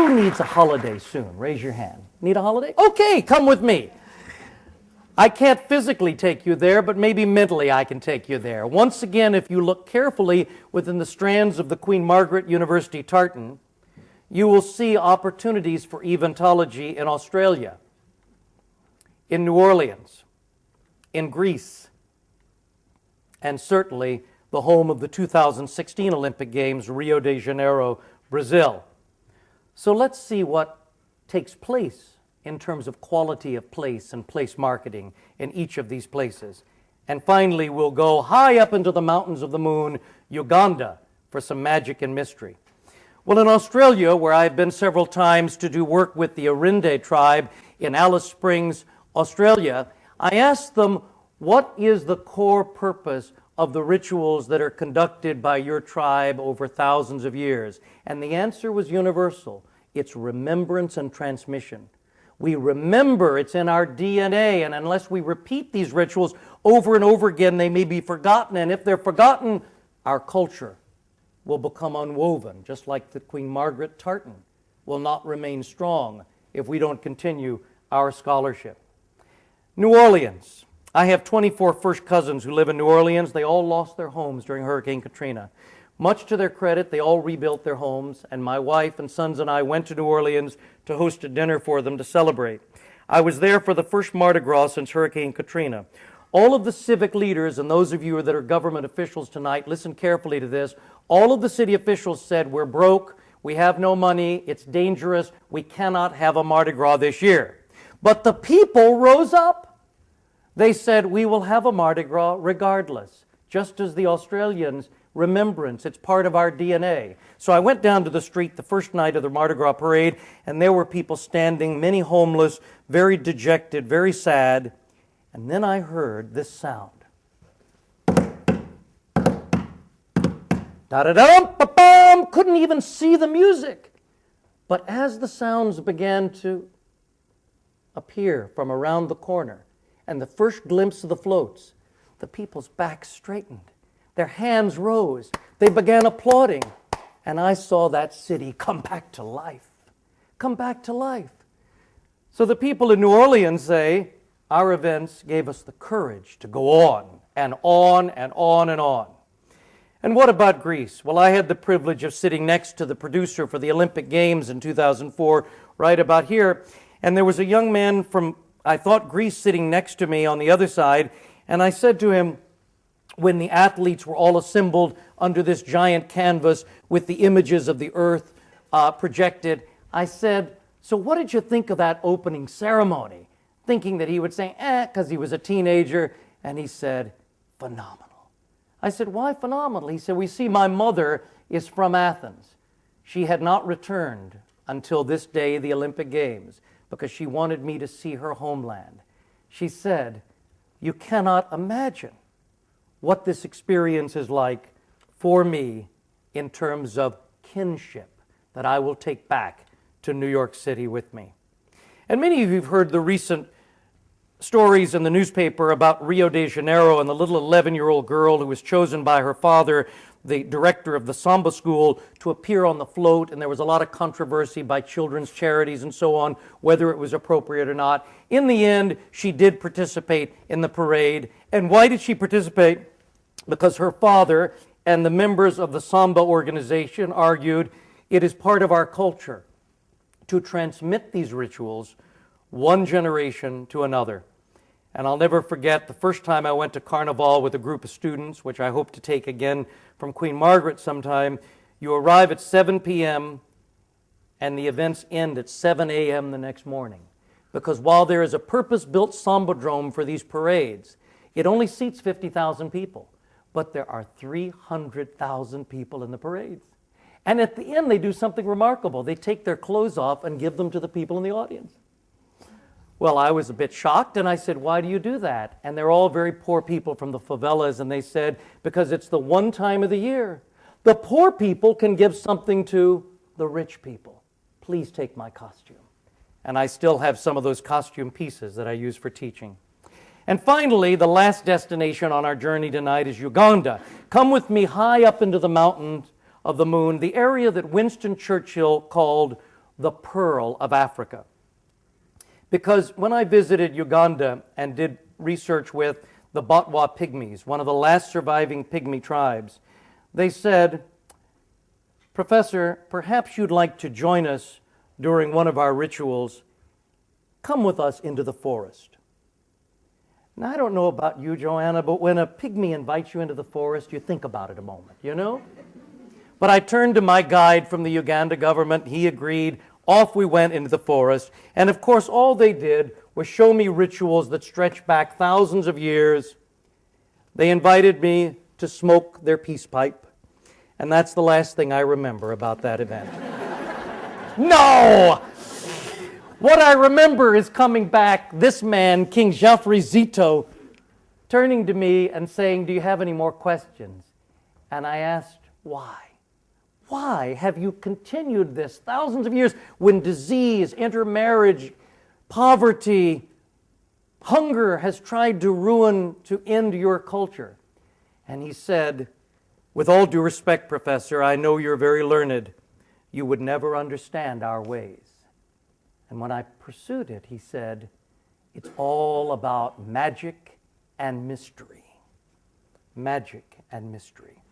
Who needs a holiday soon? Raise your hand. Need a holiday? Okay, come with me. I can't physically take you there, but maybe mentally I can take you there. Once again, if you look carefully within the strands of the Queen Margaret University tartan, you will see opportunities for eventology in Australia, in New Orleans, in Greece, and certainly the home of the 2016 Olympic Games, Rio de Janeiro, Brazil. So let's see what takes place in terms of quality of place and place marketing in each of these places. And finally, we'll go high up into the mountains of the moon, Uganda, for some magic and mystery. Well, in Australia, where I've been several times to do work with the Arinde tribe in Alice Springs, Australia, I asked them, what is the core purpose of the rituals that are conducted by your tribe over thousands of years? And the answer was universal. It's remembrance and transmission. We remember, it's in our DNA, and unless we repeat these rituals over and over again, they may be forgotten, and if they're forgotten, our culture will become unwoven, just like the Queen Margaret tartan will not remain strong if we don't continue our scholarship. New Orleans. I have 24 first cousins who live in New Orleans. They all lost their homes during Hurricane Katrina. Much to their credit, they all rebuilt their homes, and my wife and sons and I went to New Orleans to host a dinner for them to celebrate. I was there for the first Mardi Gras since Hurricane Katrina. All of the civic leaders, and those of you that are government officials tonight, listen carefully to this. All of the city officials said, we're broke, we have no money, it's dangerous, we cannot have a Mardi Gras this year. But the people rose up. They said, we will have a Mardi Gras regardless, just as the Australians. Remembrance, it's part of our DNA. So I went down to the street the first night of the Mardi Gras parade, and there were people standing, many homeless, very dejected, very sad. And then I heard this sound. Da-da-dum-ba-bum! Couldn't even see the music. But as the sounds began to appear from around the corner, and the first glimpse of the floats, the people's backs straightened. Their hands rose. They began applauding. And I saw that city come back to life. Come back to life. So the people in New Orleans say, our events gave us the courage to go on and on and on and on. And what about Greece? Well, I had the privilege of sitting next to the producer for the Olympic Games in 2004, right about here. And there was a young man from, I thought, Greece sitting next to me on the other side. And I said to him, when the athletes were all assembled under this giant canvas with the images of the earth projected, I said, so what did you think of that opening ceremony? Thinking that he would say, because he was a teenager. And he said, phenomenal. I said, why phenomenal? He said, we see my mother is from Athens. She had not returned until this day, the Olympic Games, because she wanted me to see her homeland. She said, you cannot imagine what this experience is like for me in terms of kinship that I will take back to New York City with me. And many of you have heard the recent stories in the newspaper about Rio de Janeiro and the little 11-year-old girl who was chosen by her father, the director of the Samba school, to appear on the float, and there was a lot of controversy by children's charities and so on, whether it was appropriate or not. In the end, she did participate in the parade. And why did she participate? Because her father and the members of the Samba organization argued it is part of our culture to transmit these rituals one generation to another. And I'll never forget the first time I went to Carnival with a group of students, which I hope to take again from Queen Margaret sometime. You arrive at 7 p.m. and the events end at 7 a.m. the next morning. Because while there is a purpose-built Sambadrome for these parades, it only seats 50,000 people. But there are 300,000 people in the parades. And at the end, they do something remarkable. They take their clothes off and give them to the people in the audience. Well, I was a bit shocked, and I said, why do you do that? And they're all very poor people from the favelas, and they said, because it's the one time of the year. The poor people can give something to the rich people. Please take my costume. And I still have some of those costume pieces that I use for teaching. And finally, the last destination on our journey tonight is Uganda. Come with me high up into the mountains of the moon, the area that Winston Churchill called the pearl of Africa. Because when I visited Uganda and did research with the Batwa Pygmies, one of the last surviving pygmy tribes, they said, "Professor, perhaps you'd like to join us during one of our rituals. Come with us into the forest." Now, I don't know about you, Joanna, but when a pygmy invites you into the forest, you think about it a moment, you know? But I turned to my guide from the Uganda government. He agreed. Off we went into the forest. And of course, all they did was show me rituals that stretch back thousands of years. They invited me to smoke their peace pipe. And that's the last thing I remember about that event. No! What I remember is coming back, this man, King Geoffrey Zito, turning to me and saying, "Do you have any more questions?" And I asked, "Why? Why have you continued this thousands of years when disease, intermarriage, poverty, hunger has tried to end your culture?" And he said, "With all due respect, Professor, I know you're very learned. You would never understand our ways." And when I pursued it, he said, "It's all about magic and mystery." Magic and mystery.